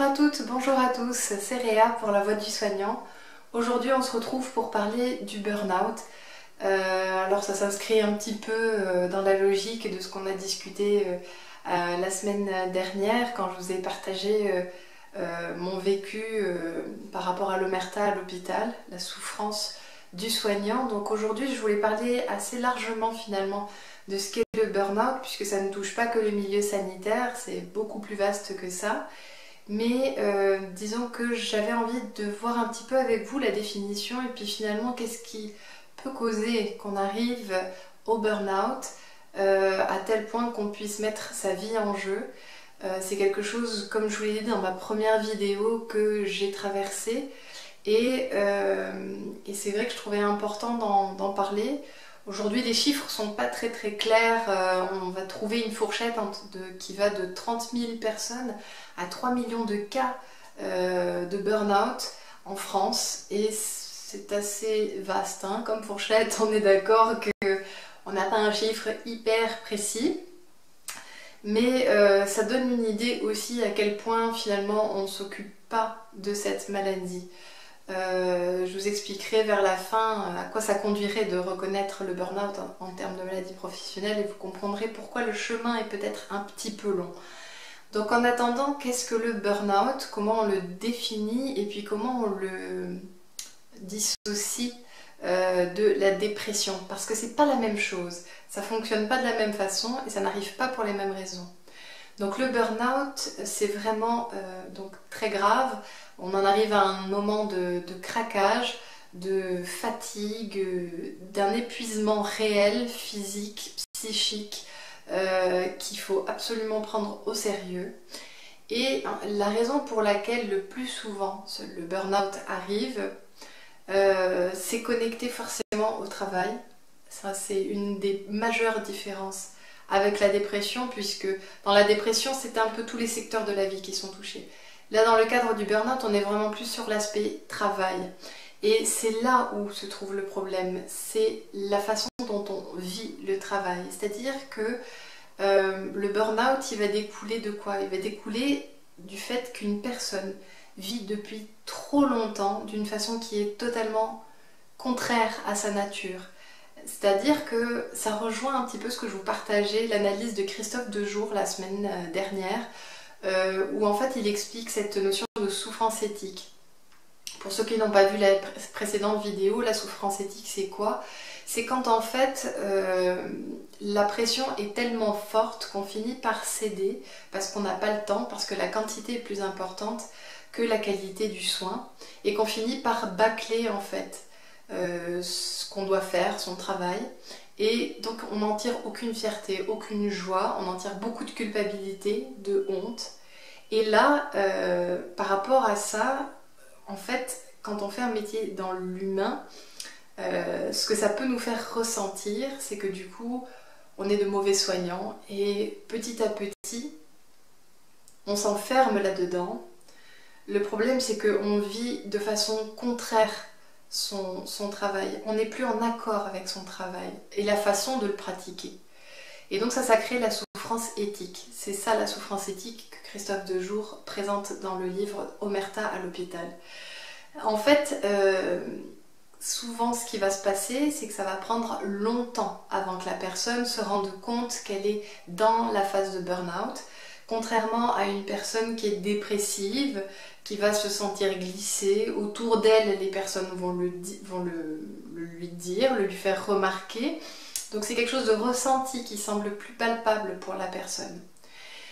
Bonjour à toutes, bonjour à tous, c'est Réa pour La Voix du Soignant. Aujourd'hui on se retrouve pour parler du burn-out. Alors ça s'inscrit un petit peu dans la logique de ce qu'on a discuté la semaine dernière quand je vous ai partagé mon vécu par rapport à l'omerta à l'hôpital, la souffrance du soignant. Donc aujourd'hui je voulais parler assez largement finalement de ce qu'est le burn-out, puisque ça ne touche pas que le milieu sanitaire, c'est beaucoup plus vaste que ça. Mais disons que j'avais envie de voir un petit peu avec vous la définition et puis finalement qu'est-ce qui peut causer qu'on arrive au burn-out à tel point qu'on puisse mettre sa vie en jeu. C'est quelque chose, comme je vous l'ai dit dans ma première vidéo, que j'ai traversé et c'est vrai que je trouvais important d'en parler. Aujourd'hui, les chiffres sont pas très clairs. On va trouver une fourchette qui va de 30 000 personnes à 3 millions de cas de burn-out en France. Et c'est assez vaste hein, comme fourchette. On est d'accord qu'on n'a pas un chiffre hyper précis. Mais ça donne une idée aussi à quel point finalement on ne s'occupe pas de cette maladie. Je vous expliquerai vers la fin à quoi ça conduirait de reconnaître le burn-out en termes de maladie professionnelle et vous comprendrez pourquoi le chemin est peut-être un petit peu long. Donc en attendant, qu'est-ce que le burn-out? Comment on le définit et puis comment on le dissocie de la dépression? Parce que c'est pas la même chose, ça fonctionne pas de la même façon et ça n'arrive pas pour les mêmes raisons. Donc le burn-out, c'est vraiment donc très grave. On en arrive à un moment de craquage, de fatigue, d'un épuisement réel, physique, psychique, qu'il faut absolument prendre au sérieux. Et la raison pour laquelle le plus souvent le burn-out arrive, c'est connecté forcément au travail. Ça, c'est une des majeures différences avec la dépression, puisque dans la dépression, c'est un peu tous les secteurs de la vie qui sont touchés. Là, dans le cadre du burn-out, on est vraiment plus sur l'aspect travail. Et c'est là où se trouve le problème, c'est la façon dont on vit le travail. C'est-à-dire que le burn-out, il va découler de quoi? Il va découler du fait qu'une personne vit depuis trop longtemps d'une façon qui est totalement contraire à sa nature. C'est-à-dire que ça rejoint un petit peu ce que je vous partageais, l'analyse de Christophe Dejour la semaine dernière, où en fait il explique cette notion de souffrance éthique. Pour ceux qui n'ont pas vu la précédente vidéo, la souffrance éthique c'est quoi? C'est quand en fait la pression est tellement forte qu'on finit par céder parce qu'on n'a pas le temps, parce que la quantité est plus importante que la qualité du soin et qu'on finit par bâcler en fait ce qu'on doit faire, son travail, et donc on n'en tire aucune fierté, aucune joie, on en tire beaucoup de culpabilité, de honte. Et là, par rapport à ça, en fait, quand on fait un métier dans l'humain, ce que ça peut nous faire ressentir, c'est que du coup, on est de mauvais soignants et petit à petit, on s'enferme là-dedans. Le problème, c'est qu'on vit de façon contraire son travail. On n'est plus en accord avec son travail et la façon de le pratiquer. Et donc ça crée la souffrance éthique. C'est ça la souffrance éthique que Christophe Dejour présente dans le livre Omerta à l'hôpital. En fait, souvent ce qui va se passer, c'est que ça va prendre longtemps avant que la personne se rende compte qu'elle est dans la phase de burn-out. Contrairement à une personne qui est dépressive, qui va se sentir glissée, autour d'elle, les personnes vont lui dire, le lui faire remarquer. Donc c'est quelque chose de ressenti qui semble plus palpable pour la personne.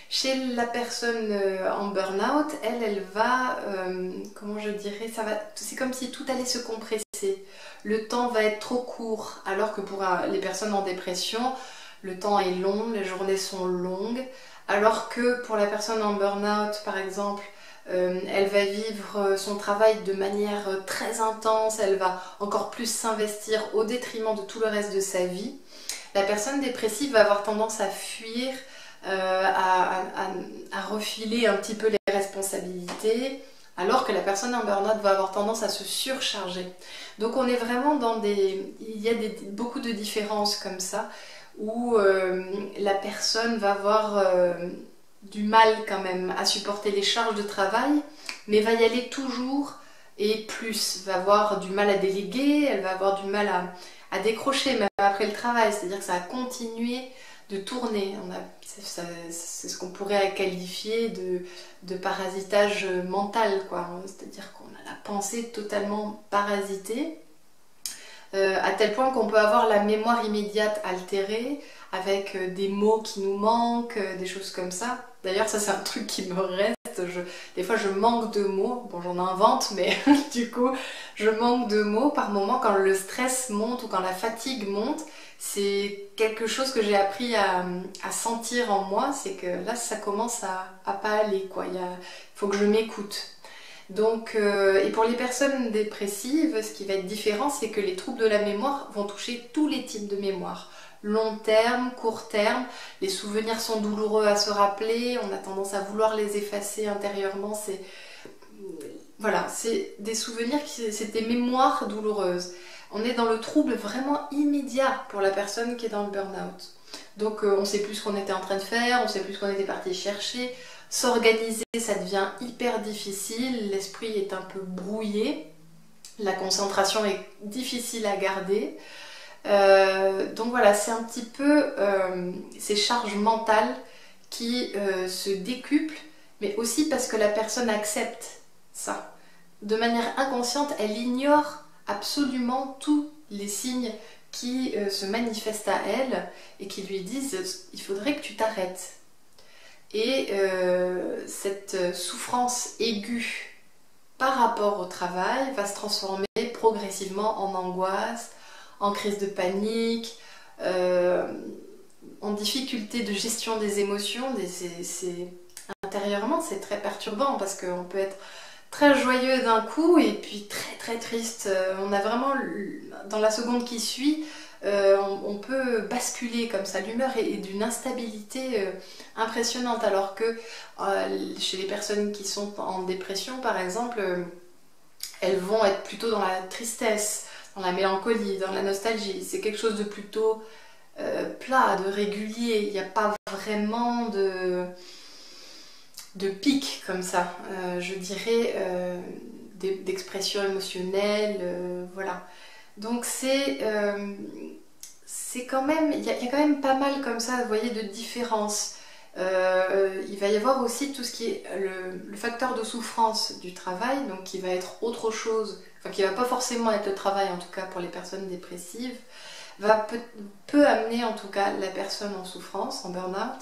Chez la personne en burn-out, elle va, comment je dirais, c'est comme si tout allait se compresser. Le temps va être trop court, alors que pour les personnes en dépression, le temps est long, les journées sont longues. Alors que pour la personne en burn-out, par exemple, elle va vivre son travail de manière très intense, elle va encore plus s'investir au détriment de tout le reste de sa vie. La personne dépressive va avoir tendance à fuir, à refiler un petit peu les responsabilités, alors que la personne en burn-out va avoir tendance à se surcharger. Donc on est vraiment dans il y a beaucoup de différences comme ça, où la personne va avoir du mal quand même à supporter les charges de travail, mais va y aller toujours et plus, va avoir du mal à déléguer, elle va avoir du mal à décrocher même après le travail, c'est-à-dire que ça va continuer de tourner. C'est ce qu'on pourrait qualifier de parasitage mental, quoi. C'est-à-dire qu'on a la pensée totalement parasitée, à tel point qu'on peut avoir la mémoire immédiate altérée, avec des mots qui nous manquent, des choses comme ça. D'ailleurs, ça c'est un truc qui me reste. Des fois, je manque de mots. Bon, j'en invente, mais du coup, je manque de mots par moment quand le stress monte ou quand la fatigue monte. C'est quelque chose que j'ai appris à sentir en moi. C'est que là, ça commence à pas aller, quoi. Il faut que je m'écoute. Donc, et pour les personnes dépressives, ce qui va être différent, c'est que les troubles de la mémoire vont toucher tous les types de mémoire. Long terme, court terme, les souvenirs sont douloureux à se rappeler, on a tendance à vouloir les effacer intérieurement, voilà, c'est des souvenirs, c'est des mémoires douloureuses. On est dans le trouble vraiment immédiat pour la personne qui est dans le burn-out. Donc on ne sait plus ce qu'on était en train de faire, on ne sait plus ce qu'on était parti chercher. S'organiser, ça devient hyper difficile, l'esprit est un peu brouillé, la concentration est difficile à garder. Donc voilà, c'est un petit peu ces charges mentales qui se décuplent, mais aussi parce que la personne accepte ça. De manière inconsciente, elle ignore absolument tous les signes qui se manifestent à elle et qui lui disent « il faudrait que tu t'arrêtes ». Et cette souffrance aiguë par rapport au travail va se transformer progressivement en angoisse, en crise de panique, en difficulté de gestion des émotions. Intérieurement, c'est très perturbant parce qu'on peut être très joyeux d'un coup et puis très très triste. On a vraiment, dans la seconde qui suit, on peut basculer comme ça. L'humeur est d'une instabilité impressionnante, alors que chez les personnes qui sont en dépression, par exemple, elles vont être plutôt dans la tristesse, dans la mélancolie, dans la nostalgie. C'est quelque chose de plutôt plat, de régulier. Il n'y a pas vraiment de pic comme ça, je dirais, d'expression émotionnelle, voilà. Donc c'est quand même, il y a quand même pas mal comme ça, vous voyez, de différences. Il va y avoir aussi tout ce qui est le facteur de souffrance du travail, donc qui va être autre chose, enfin qui va pas forcément être le travail, en tout cas pour les personnes dépressives, peut amener en tout cas la personne en souffrance, en burn-out,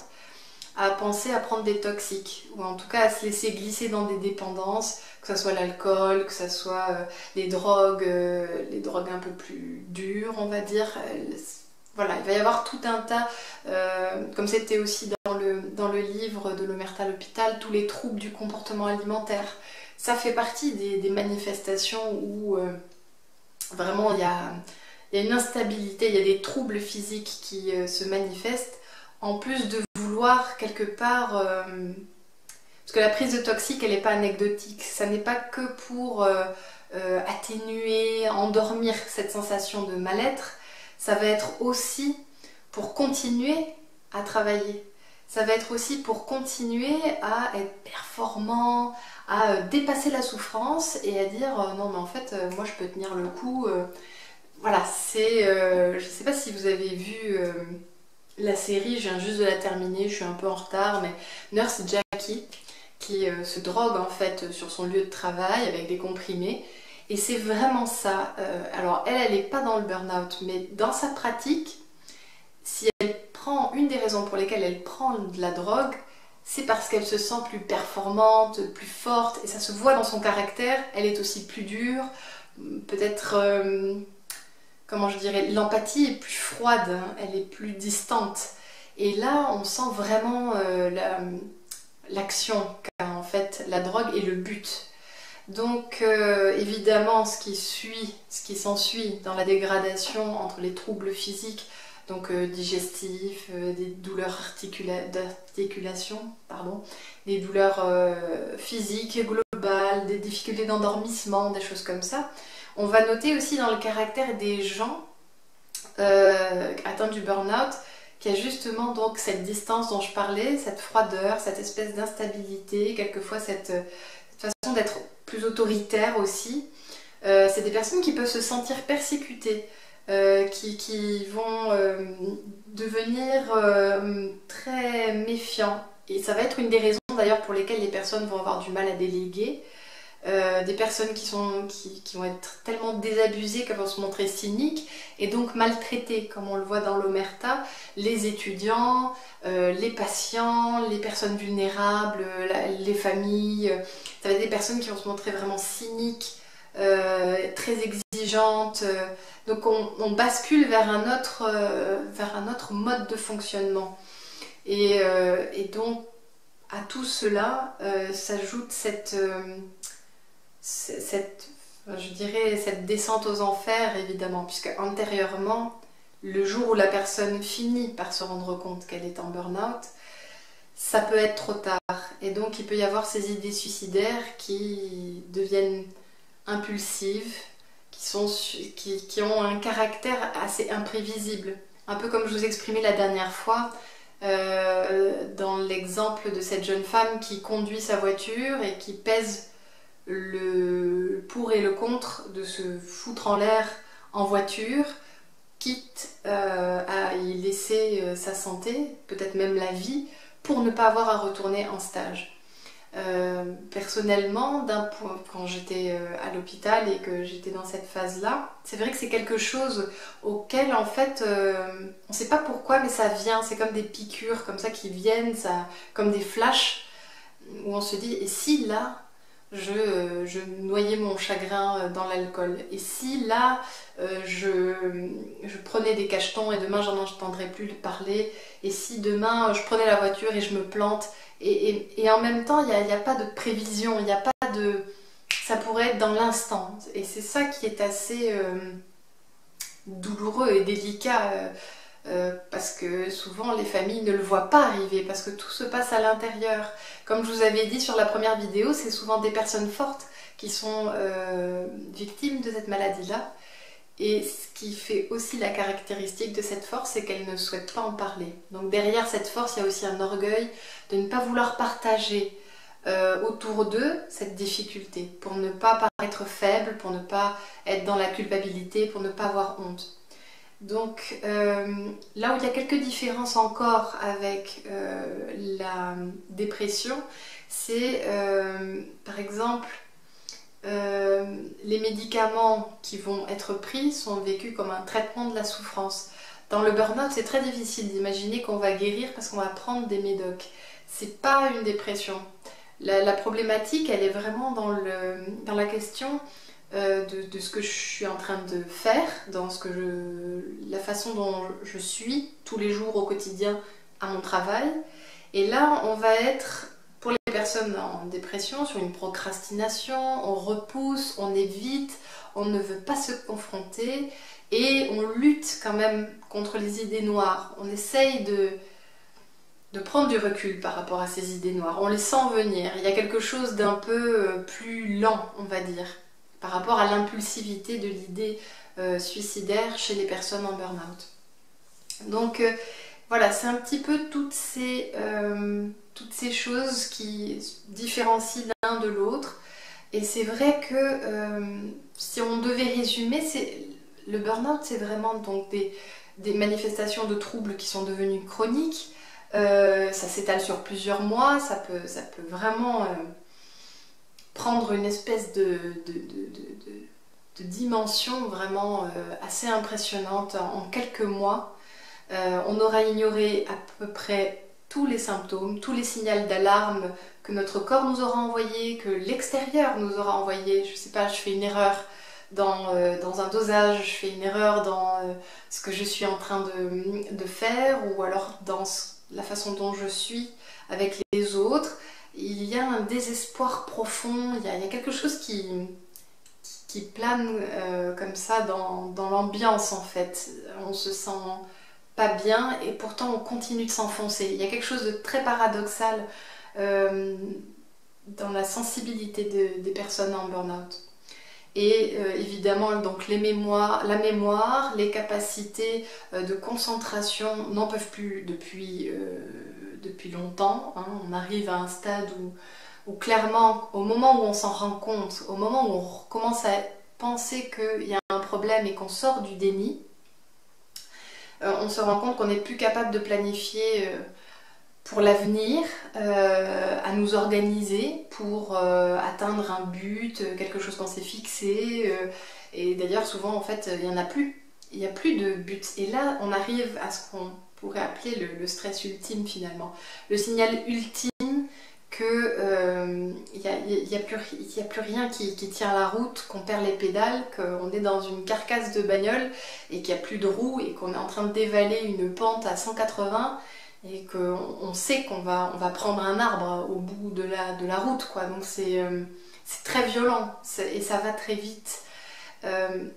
à penser à prendre des toxiques, ou en tout cas à se laisser glisser dans des dépendances, que ce soit l'alcool, que ce soit les drogues un peu plus dures, on va dire. Voilà, il va y avoir tout un tas, comme c'était aussi dans le livre de l'Omerta à l'hôpital, tous les troubles du comportement alimentaire. Ça fait partie des manifestations où vraiment il y a une instabilité, il y a des troubles physiques qui se manifestent, en plus de vouloir quelque part... parce que la prise de toxique, elle n'est pas anecdotique, ça n'est pas que pour atténuer, endormir cette sensation de mal-être, ça va être aussi pour continuer à travailler. Ça va être aussi pour continuer à être performant, à dépasser la souffrance et à dire non mais en fait moi je peux tenir le coup. Voilà, c'est... je sais pas si vous avez vu la série, je viens juste de la terminer, je suis un peu en retard, mais Nurse Jackie, qui se drogue en fait sur son lieu de travail avec des comprimés. Et c'est vraiment ça. Alors elle n'est pas dans le burn-out, mais dans sa pratique, si elle prend, une des raisons pour lesquelles elle prend de la drogue, c'est parce qu'elle se sent plus performante, plus forte, et ça se voit dans son caractère. Elle est aussi plus dure, peut-être, comment je dirais, l'empathie est plus froide, hein, elle est plus distante. Et là, on sent vraiment l'action qu'a en fait la drogue et le but. Donc évidemment ce qui s'ensuit dans la dégradation entre les troubles physiques, donc digestifs, des douleurs d'articulation, des douleurs physiques, globales, des difficultés d'endormissement, des choses comme ça. On va noter aussi dans le caractère des gens atteints du burn-out qu'il y a justement donc cette distance dont je parlais, cette froideur, cette espèce d'instabilité, quelquefois cette façon d'être plus autoritaire aussi. C'est des personnes qui peuvent se sentir persécutées, qui vont devenir très méfiants. Et ça va être une des raisons d'ailleurs pour lesquelles les personnes vont avoir du mal à déléguer. Des personnes qui vont être tellement désabusées qu'elles vont se montrer cyniques et donc maltraitées, comme on le voit dans l'omerta, les étudiants, les patients, les personnes vulnérables, les familles. Ça va être des personnes qui vont se montrer vraiment cyniques, très exigeantes. Donc on bascule vers un autre mode de fonctionnement. Et donc à tout cela s'ajoute je dirais, cette descente aux enfers, évidemment, puisque antérieurement, le jour où la personne finit par se rendre compte qu'elle est en burn-out, ça peut être trop tard. Et donc, il peut y avoir ces idées suicidaires qui deviennent impulsives, qui ont un caractère assez imprévisible. Un peu comme je vous exprimais la dernière fois, dans l'exemple de cette jeune femme qui conduit sa voiture et qui pèse le pour et le contre de se foutre en l'air en voiture, quitte à y laisser sa santé, peut-être même la vie, pour ne pas avoir à retourner en stage. Personnellement, quand j'étais à l'hôpital et que j'étais dans cette phase-là, c'est vrai que c'est quelque chose auquel en fait on ne sait pas pourquoi, mais ça vient, c'est comme des piqûres comme ça qui viennent, comme des flashs où on se dit et si là je noyais mon chagrin dans l'alcool. Et si là, je prenais des cachetons et demain j'en entendrais plus parler. Et si demain je prenais la voiture et je me plante. Et en même temps, il n'y a pas de prévision, il n'y a pas de... Ça pourrait être dans l'instant. Et c'est ça qui est assez douloureux et délicat. Parce que souvent les familles ne le voient pas arriver parce que tout se passe à l'intérieur. Comme je vous avais dit sur la première vidéo, c'est souvent des personnes fortes qui sont victimes de cette maladie-là. Et ce qui fait aussi la caractéristique de cette force, c'est qu'elle ne souhaite pas en parler. Donc derrière cette force, il y a aussi un orgueil de ne pas vouloir partager autour d'eux cette difficulté, pour ne pas paraître faible, pour ne pas être dans la culpabilité, pour ne pas avoir honte. Donc là où il y a quelques différences encore avec la dépression, c'est par exemple les médicaments qui vont être pris sont vécus comme un traitement de la souffrance. Dans le burn-out, c'est très difficile d'imaginer qu'on va guérir parce qu'on va prendre des médocs. C'est pas une dépression. La problématique, elle est vraiment dans la question de ce que je suis en train de faire, dans la façon dont je suis tous les jours au quotidien à mon travail. Et là, on va être, pour les personnes en dépression, sur une procrastination, on repousse, on évite, on ne veut pas se confronter et on lutte quand même contre les idées noires. On essaye de prendre du recul par rapport à ces idées noires. On les sent venir. Il y a quelque chose d'un peu plus lent, on va dire, par rapport à l'impulsivité de l'idée suicidaire chez les personnes en burn-out. Donc voilà, c'est un petit peu toutes ces choses qui différencient l'un de l'autre. Et c'est vrai que si on devait résumer, le burn-out, c'est vraiment donc des manifestations de troubles qui sont devenues chroniques. Ça s'étale sur plusieurs mois, ça peut vraiment prendre une espèce de dimension vraiment assez impressionnante en quelques mois. On aura ignoré à peu près tous les symptômes, tous les signaux d'alarme que notre corps nous aura envoyés, que l'extérieur nous aura envoyés. Je sais pas, je fais une erreur dans un dosage, je fais une erreur dans ce que je suis en train de faire, ou alors dans la façon dont je suis avec les autres. Il y a un désespoir profond, il y a quelque chose qui plane comme ça dans l'ambiance en fait. On se sent pas bien et pourtant on continue de s'enfoncer. Il y a quelque chose de très paradoxal dans la sensibilité des personnes en burn-out. Et évidemment, donc la mémoire, les capacités de concentration n'en peuvent plus depuis longtemps. Hein. On arrive à un stade où clairement, au moment où on s'en rend compte, au moment où on commence à penser qu'il y a un problème et qu'on sort du déni, on se rend compte qu'on n'est plus capable de planifier pour l'avenir, à nous organiser pour atteindre un but, quelque chose qu'on s'est fixé. Et d'ailleurs, souvent, en fait, il n'y en a plus. Il n'y a plus de but. Et là, on arrive à ce qu'on pourrait appeler le stress ultime, finalement. Le signal ultime qu'il n'y a plus rien qui tient la route, qu'on perd les pédales, qu'on est dans une carcasse de bagnole et qu'il n'y a plus de roues et qu'on est en train de dévaler une pente à 180 et qu'on sait qu'on va prendre un arbre au bout de la route, quoi. Donc c'est très violent et ça va très vite.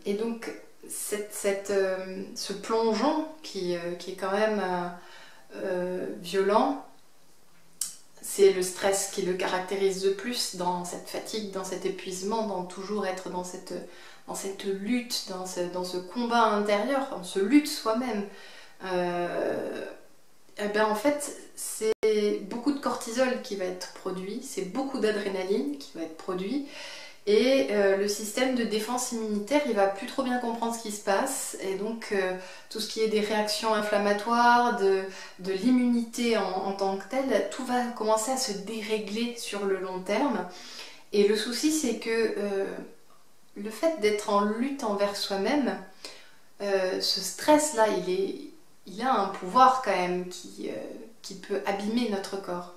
Et donc ce plongeon qui est quand même violent, c'est le stress qui le caractérise le plus, dans cette fatigue, dans cet épuisement, dans toujours être dans cette lutte, dans ce combat intérieur, on se lutte soi-même. En fait, c'est beaucoup de cortisol qui va être produit, c'est beaucoup d'adrénaline qui va être produit, et le système de défense immunitaire, il va plus trop bien comprendre ce qui se passe, et donc tout ce qui est des réactions inflammatoires, de l'immunité en tant que telle, tout va commencer à se dérégler sur le long terme. Et le souci, c'est que le fait d'être en lutte envers soi-même, ce stress-là, il a un pouvoir quand même qui peut abîmer notre corps.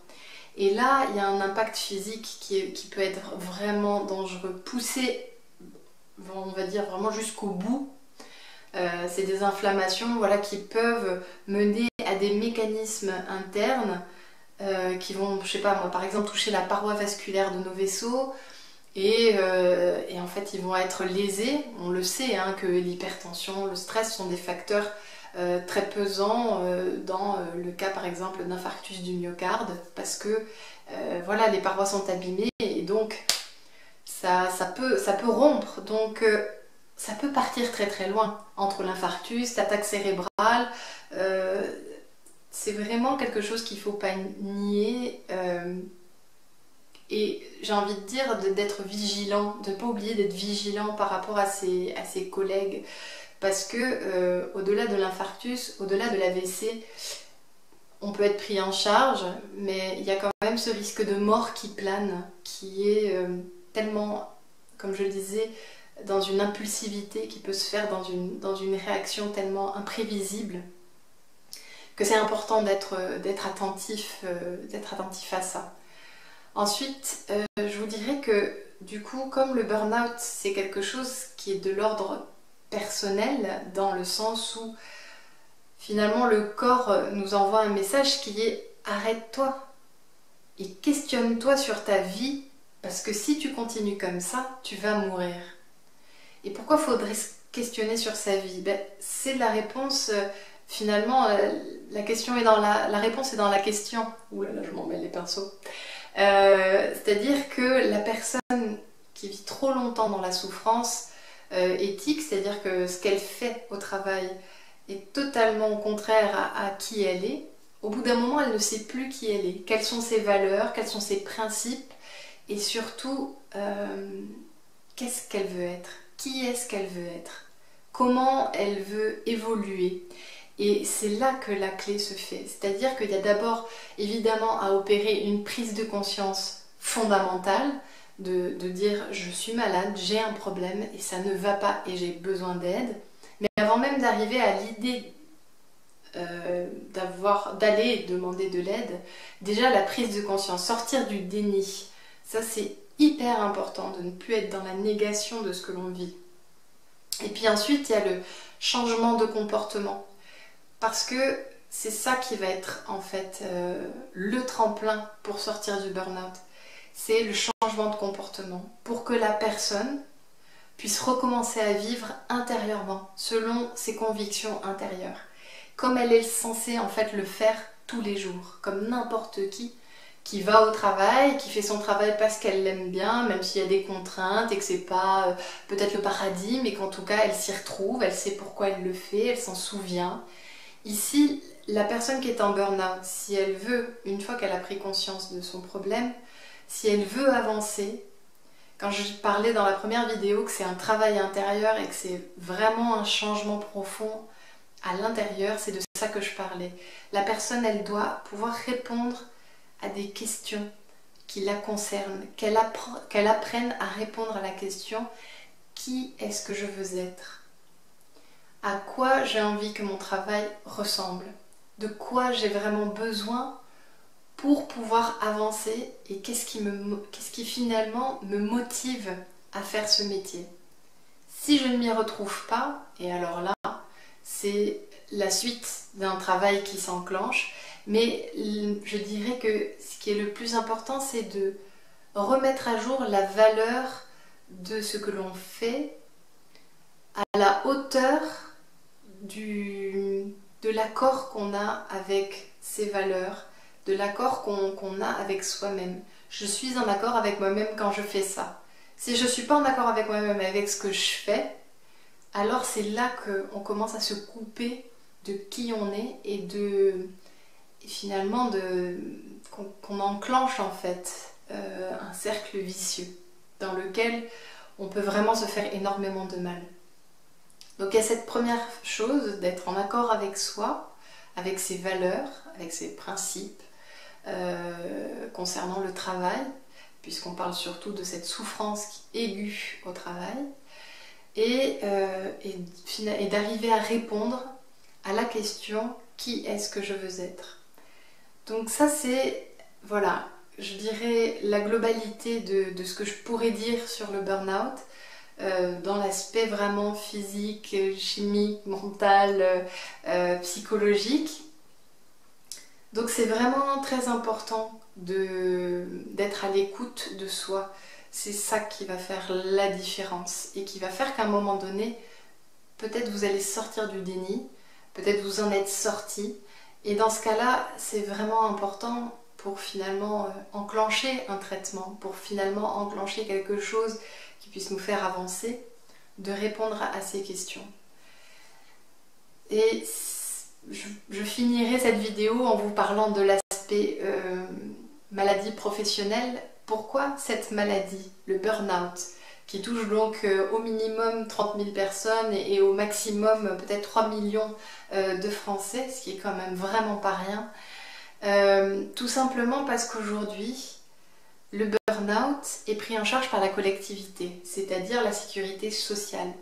Et là, il y a un impact physique qui peut être vraiment dangereux, poussé, on va dire vraiment jusqu'au bout. C'est des inflammations, voilà, qui peuvent mener à des mécanismes internes qui vont, je sais pas moi, par exemple toucher la paroi vasculaire de nos vaisseaux et en fait ils vont être lésés. On le sait hein, que l'hypertension, le stress sont des facteurs très pesant dans le cas par exemple d'infarctus du myocarde parce que voilà, les parois sont abîmées et donc ça peut rompre, donc ça peut partir très très loin entre l'infarctus, l'attaque cérébrale. C'est vraiment quelque chose qu'il ne faut pas nier et j'ai envie de dire d'être vigilant, de ne pas oublier d'être vigilant par rapport à ses collègues. Parce que au-delà de l'infarctus, au-delà de l'AVC, on peut être pris en charge, mais il y a quand même ce risque de mort qui plane, qui est tellement, comme je le disais, dans une impulsivité qui peut se faire dans une réaction tellement imprévisible, que c'est important d'être attentif à ça. Ensuite, je vous dirais que du coup, comme le burn-out, c'est quelque chose qui est de l'ordre personnel, dans le sens où finalement le corps nous envoie un message qui est arrête-toi et questionne-toi sur ta vie parce que si tu continues comme ça, tu vas mourir. Et pourquoi faudrait se questionner sur sa vie? C'est la réponse finalement, la question est dans la réponse est dans la question. Ouh là là, je m'en mêle les pinceaux. C'est-à-dire que la personne qui vit trop longtemps dans la souffrance éthique, c'est-à-dire que ce qu'elle fait au travail est totalement contraire à qui elle est, au bout d'un moment, elle ne sait plus qui elle est, quelles sont ses valeurs, quels sont ses principes, et surtout, qu'est-ce qu'elle veut être, qui est-ce qu'elle veut être, comment elle veut évoluer. Et c'est là que la clé se fait, c'est-à-dire qu'il y a d'abord évidemment à opérer une prise de conscience fondamentale, de dire je suis malade, j'ai un problème et ça ne va pas et j'ai besoin d'aide. Mais avant même d'arriver à l'idée d'aller demander de l'aide, déjà la prise de conscience, sortir du déni, ça c'est hyper important de ne plus être dans la négation de ce que l'on vit. Et puis ensuite il y a le changement de comportement, parce que c'est ça qui va être en fait le tremplin pour sortir du burn-out. C'est le changement de comportement pour que la personne puisse recommencer à vivre intérieurement, selon ses convictions intérieures, comme elle est censée en fait le faire tous les jours, comme n'importe qui qui va au travail, qui fait son travail parce qu'elle l'aime bien, même s'il y a des contraintes et que c'est pas peut-être le paradis, mais qu'en tout cas elle s'y retrouve, elle sait pourquoi elle le fait, elle s'en souvient. Ici, la personne qui est en burn-out, si elle veut, une fois qu'elle a pris conscience de son problème, si elle veut avancer, quand je parlais dans la première vidéo que c'est un travail intérieur et que c'est vraiment un changement profond à l'intérieur, c'est de ça que je parlais. La personne, elle doit pouvoir répondre à des questions qui la concernent, qu'elle apprenne à répondre à la question « Qui est-ce que je veux être ? À quoi j'ai envie que mon travail ressemble ? De quoi j'ai vraiment besoin pour pouvoir avancer et qu'est-ce qui finalement me motive à faire ce métier ? Si je ne m'y retrouve pas, et alors là, c'est la suite d'un travail qui s'enclenche, mais je dirais que ce qui est le plus important, c'est de remettre à jour la valeur de ce que l'on fait à la hauteur de l'accord qu'on a avec ces valeurs, de l'accord qu'on a avec soi-même. Je suis en accord avec moi-même quand je fais ça. Si je ne suis pas en accord avec moi-même avec ce que je fais, alors c'est là qu'on commence à se couper de qui on est et finalement qu'on enclenche en fait un cercle vicieux dans lequel on peut vraiment se faire énormément de mal. Donc il y a cette première chose d'être en accord avec soi, avec ses valeurs, avec ses principes concernant le travail, puisqu'on parle surtout de cette souffrance aiguë au travail, et d'arriver à répondre à la question « Qui est-ce que je veux être ?» Donc ça c'est, voilà, je dirais la globalité de ce que je pourrais dire sur le burn-out, dans l'aspect vraiment physique, chimique, mental, psychologique. Donc c'est vraiment très important d'être à l'écoute de soi. C'est ça qui va faire la différence et qui va faire qu'à un moment donné, peut-être vous allez sortir du déni, peut-être vous en êtes sorti. Et dans ce cas-là, c'est vraiment important pour finalement enclencher un traitement, pour finalement enclencher quelque chose qui puisse nous faire avancer, de répondre à ces questions. Et je finirai cette vidéo en vous parlant de l'aspect maladie professionnelle. Pourquoi cette maladie, le burn-out, qui touche donc au minimum 30 000 personnes et au maximum peut-être 3 millions de Français, ce qui est quand même vraiment pas rien. Tout simplement parce qu'aujourd'hui, le burn-out est pris en charge par la collectivité, c'est-à-dire la sécurité sociale.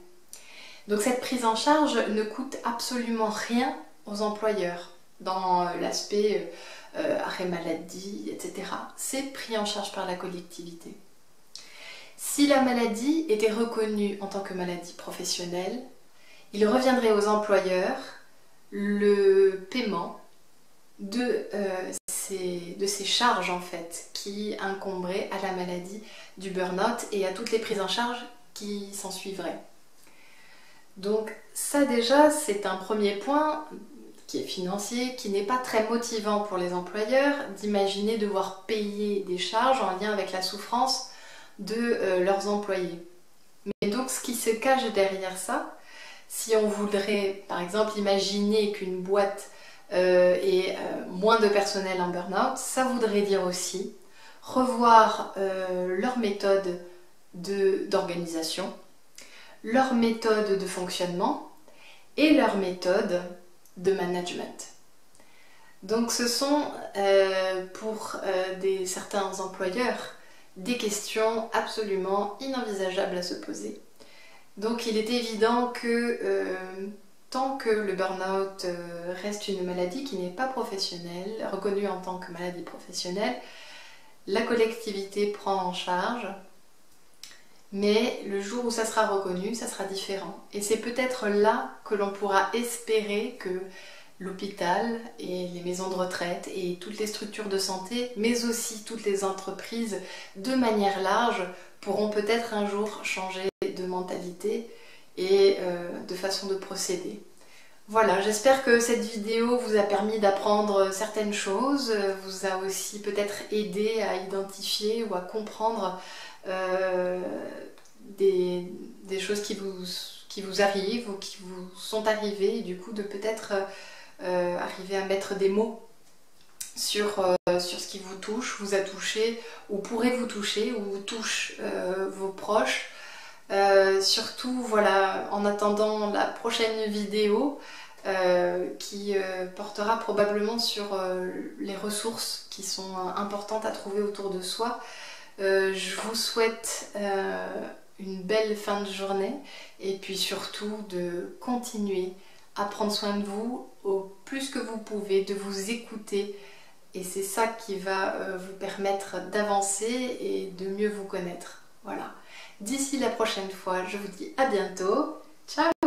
Donc cette prise en charge ne coûte absolument rien aux employeurs dans l'aspect arrêt maladie, etc. C'est pris en charge par la collectivité. Si la maladie était reconnue en tant que maladie professionnelle, il reviendrait aux employeurs le paiement de ces charges en fait qui incomberaient à la maladie du burn-out et à toutes les prises en charge qui s'en suivraient. Donc ça déjà c'est un premier point qui est financier, qui n'est pas très motivant pour les employeurs d'imaginer devoir payer des charges en lien avec la souffrance de leurs employés. Mais donc ce qui se cache derrière ça, si on voudrait par exemple imaginer qu'une boîte ait moins de personnel en burn-out, ça voudrait dire aussi revoir leur méthode d'organisation, leur méthode de fonctionnement et leur méthode de management. Donc ce sont pour certains employeurs des questions absolument inenvisageables à se poser. Donc il est évident que tant que le burn-out reste une maladie qui n'est pas professionnelle, reconnue en tant que maladie professionnelle, la collectivité prend en charge, mais le jour où ça sera reconnu, ça sera différent. Et c'est peut-être là que l'on pourra espérer que l'hôpital et les maisons de retraite et toutes les structures de santé, mais aussi toutes les entreprises de manière large, pourront peut-être un jour changer de mentalité et de façon de procéder. Voilà, j'espère que cette vidéo vous a permis d'apprendre certaines choses, vous a aussi peut-être aidé à identifier ou à comprendre des choses qui vous arrivent ou qui vous sont arrivées, et du coup de peut-être arriver à mettre des mots sur ce qui vous touche, vous a touché ou pourrait vous toucher ou touche vos proches. Surtout, voilà, en attendant la prochaine vidéo qui portera probablement sur les ressources qui sont importantes à trouver autour de soi. Je vous souhaite une belle fin de journée et puis surtout de continuer à prendre soin de vous au plus que vous pouvez, de vous écouter, et c'est ça qui va vous permettre d'avancer et de mieux vous connaître. Voilà. D'ici la prochaine fois, je vous dis à bientôt. Ciao!